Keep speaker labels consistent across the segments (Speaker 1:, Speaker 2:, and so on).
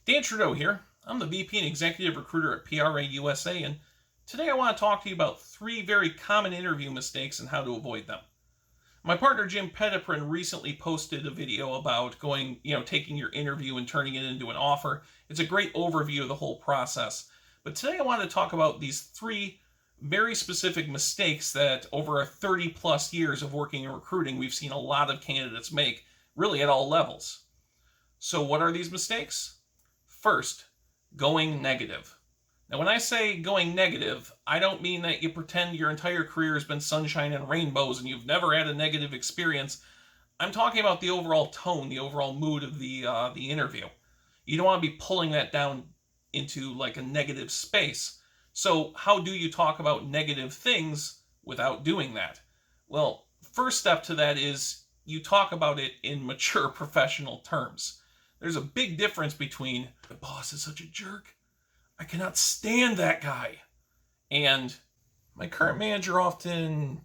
Speaker 1: Dan Trudeau here. I'm the VP and Executive Recruiter at PRA USA, and today I want to talk to you about 3 very common interview mistakes and how to avoid them. My partner Jim Petiprin recently posted a video about taking your interview and turning it into an offer. It's a great overview of the whole process. But today I want to talk about these 3 very specific mistakes that over 30 plus years of working in recruiting, we've seen a lot of candidates make, really at all levels. So what are these mistakes? First, going negative. Now, when I say going negative, I don't mean that you pretend your entire career has been sunshine and rainbows and you've never had a negative experience. I'm talking about the overall tone, the overall mood of the interview. You don't want to be pulling that down into like a negative space. So how do you talk about negative things without doing that? Well, first step to that is you talk about it in mature professional terms. There's a big difference between the boss is such a jerk, I cannot stand that guy, and my current manager often,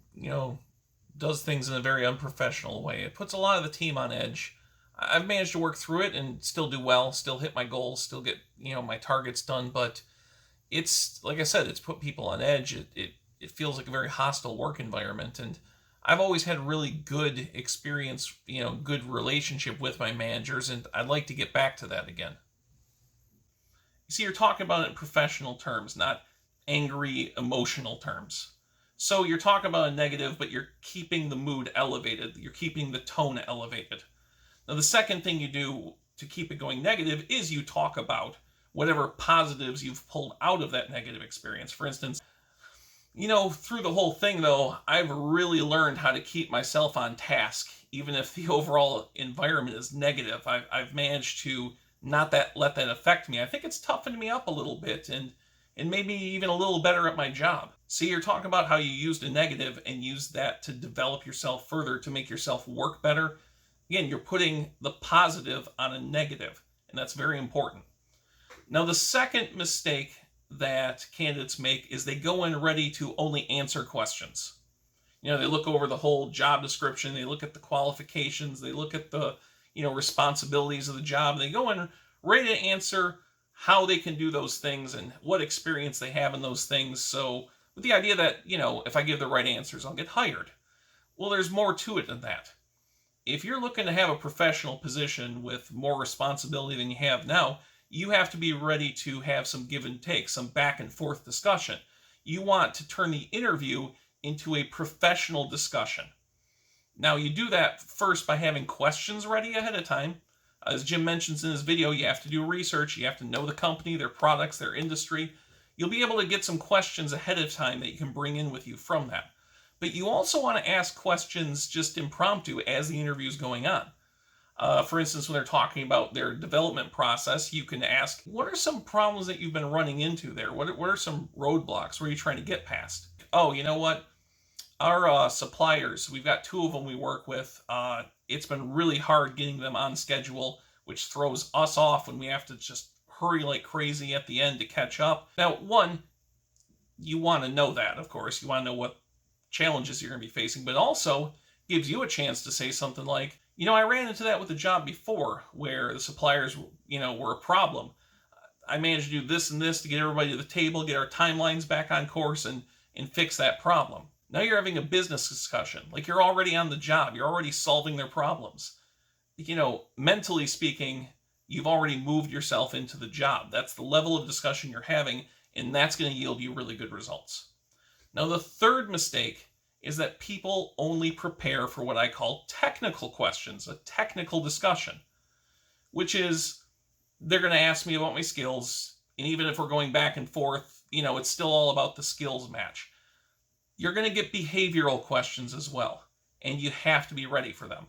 Speaker 1: does things in a very unprofessional way. It puts a lot of the team on edge. I've managed to work through it and still do well, still hit my goals, still get, my targets done, but it's, like I said, it's put people on edge. It feels like a very hostile work environment, and I've always had really good experience, good relationship with my managers, and I'd like to get back to that again. You see, you're talking about it in professional terms, not angry, emotional terms. So you're talking about a negative, but you're keeping the mood elevated. You're keeping the tone elevated. Now, the second thing you do to keep it going negative is you talk about whatever positives you've pulled out of that negative experience. For instance, through the whole thing, though, I've really learned how to keep myself on task, even if the overall environment is negative. I've managed to not let that affect me. I think it's toughened me up a little bit and made me even a little better at my job. See, you're talking about how you used a negative and used that to develop yourself further, to make yourself work better. Again, you're putting the positive on a negative, and that's very important. Now, the second mistake that candidates make is they go in ready to only answer questions. They look over the whole job description, they look at the qualifications, they look at the responsibilities of the job. They go in ready to answer how they can do those things and what experience they have in those things. So with the idea that, if I give the right answers, I'll get hired. Well, there's more to it than that. If you're looking to have a professional position with more responsibility than you have now, you have to be ready to have some give and take, some back and forth discussion. You want to turn the interview into a professional discussion. Now, you do that first by having questions ready ahead of time. As Jim mentions in his video, you have to do research. You have to know the company, their products, their industry. You'll be able to get some questions ahead of time that you can bring in with you from that. But you also want to ask questions just impromptu as the interview is going on. For instance, when they're talking about their development process, you can ask, what are some problems that you've been running into there? What are some roadblocks? Where are you trying to get past? Oh, you know what? Our suppliers, we've got 2 of them we work with. It's been really hard getting them on schedule, which throws us off when we have to just hurry like crazy at the end to catch up. Now, one, you want to know that, of course. You want to know what challenges you're going to be facing, but also gives you a chance to say something like, I ran into that with a job before where the suppliers, were a problem. I managed to do this and this to get everybody to the table, get our timelines back on course, and fix that problem. Now you're having a business discussion. Like, you're already on the job. You're already solving their problems. Mentally speaking, you've already moved yourself into the job. That's the level of discussion you're having, and that's going to yield you really good results. Now, the third mistake is that people only prepare for what I call technical questions, a technical discussion, which is they're going to ask me about my skills, and even if we're going back and forth, it's still all about the skills match. You're going to get behavioral questions as well, and you have to be ready for them.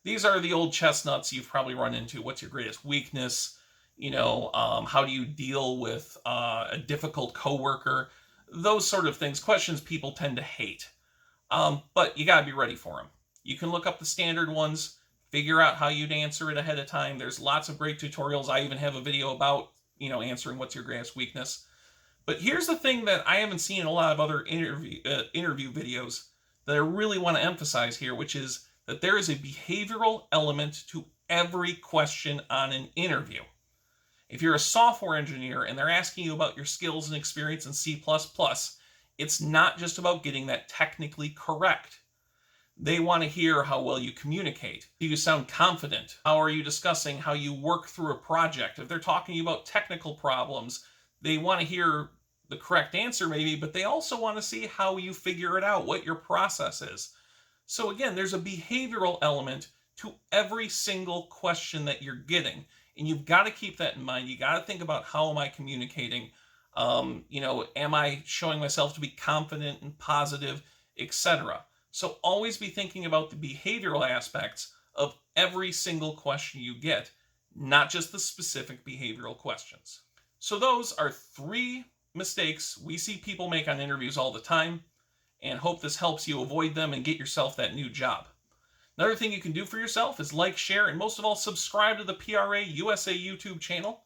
Speaker 1: These are the old chestnuts you've probably run into. What's your greatest weakness? How do you deal with a difficult coworker? Those sort of things, questions people tend to hate. But you got to be ready for them. You can look up the standard ones, figure out how you'd answer it ahead of time. There's lots of great tutorials. I even have a video about, answering what's your greatest weakness. But here's the thing that I haven't seen in a lot of other interview videos that I really want to emphasize here, which is that there is a behavioral element to every question on an interview. If you're a software engineer and they're asking you about your skills and experience in C++, it's not just about getting that technically correct. They want to hear how well you communicate. Do you sound confident? How are you discussing how you work through a project? If they're talking about technical problems, they want to hear the correct answer maybe, but they also want to see how you figure it out, what your process is. So again, there's a behavioral element to every single question that you're getting. And you've got to keep that in mind. You got to think about, how am I communicating? Am I showing myself to be confident and positive, etc. So always be thinking about the behavioral aspects of every single question you get, not just the specific behavioral questions. So those are 3 mistakes we see people make on interviews all the time, and hope this helps you avoid them and get yourself that new job. Another thing you can do for yourself is like, share, and most of all, subscribe to the PRA USA YouTube channel.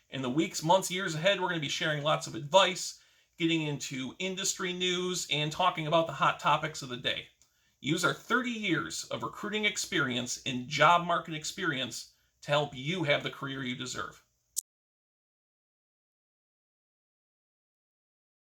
Speaker 1: In the weeks, months, years ahead, we're going to be sharing lots of advice, getting into industry news, and talking about the hot topics of the day. Use our 30 years of recruiting experience and job market experience to help you have the career you deserve.